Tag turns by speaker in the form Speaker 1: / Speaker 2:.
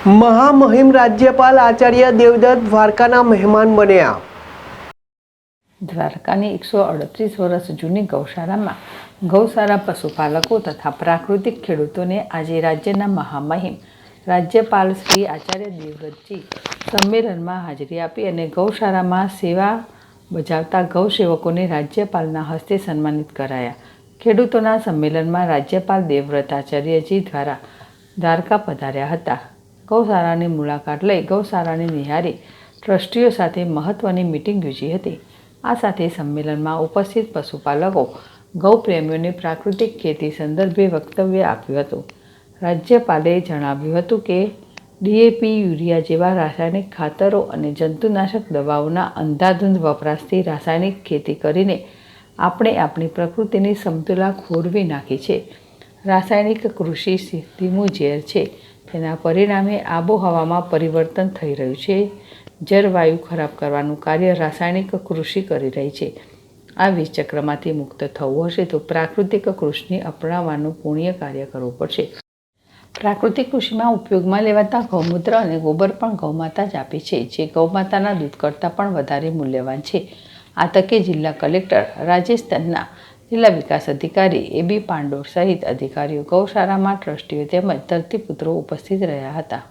Speaker 1: મહામહિમ રાજ્યપાલ આચાર્ય દેવવ્રત દ્વારકાના મહેમાન બન્યા।
Speaker 2: દ્વારકાની 138 વર્ષ જૂની ગૌશાળામાં ગૌશાળા પશુપાલકો તથા પ્રાકૃતિક ખેડૂતોને આજે રાજ્યના મહામહિમ રાજ્યપાલ શ્રી આચાર્ય દેવવ્રતજી સંમેલનમાં હાજરી આપી અને ગૌશાળામાં સેવા બજાવતા ગૌસેવકોને રાજ્યપાલના હસ્તે સન્માનિત કરાયા। ખેડૂતોના સંમેલનમાં રાજ્યપાલ દેવવ્રત આચાર્યજી દ્વારા દ્વારકા પધાર્યા હતા। ગૌશાળાની મુલાકાત લઈ ગૌશાળાની નિહાળી ટ્રસ્ટીઓ સાથે મહત્વની મિટિંગ યોજી હતી। આ સાથે સંમેલનમાં ઉપસ્થિત પશુપાલકો ગૌપ્રેમીઓને પ્રાકૃતિક ખેતી સંદર્ભે વક્તવ્ય આપ્યું હતું। રાજ્યપાલે જણાવ્યું હતું કે ડીએપી, યુરિયા જેવા રાસાયણિક ખાતરો અને જંતુનાશક દવાઓના અંધાધૂંધ વપરાશથી રાસાયણિક ખેતી કરીને આપણે આપણી પ્રકૃતિની સમતુલા ખોરવી નાખી છે। રાસાયણિક કૃષિ ધીમું ઝેર છે। તેના પરિણામે આબોહવામાં પરિવર્તન થઈ રહ્યું છે। જળવાયુ ખરાબ કરવાનું કાર્ય રાસાયણિક કૃષિ કરી રહી છે। આ વિષચક્રમાંથી મુક્ત થવું હશે તો પ્રાકૃતિક કૃષિને અપનાવવાનું પુણ્ય કાર્ય કરવું પડશે। પ્રાકૃતિક કૃષિમાં ઉપયોગમાં લેવાતા ગૌમૂત્ર અને ગોબર પણ ગૌમાતા જ આપે છે, જે ગૌમાતાના દૂધ કરતાં પણ વધારે મૂલ્યવાન છે। આ તકે જિલ્લા કલેક્ટર રાજેશ તન્ના, જિલ્લા વિકાસ અધિકારી AB પાંડોર સહિત અધિકારીઓ, ગૌશાળામાં ટ્રસ્ટીઓ તેમજ ધરતીપુત્રો ઉપસ્થિત રહ્યા હતા।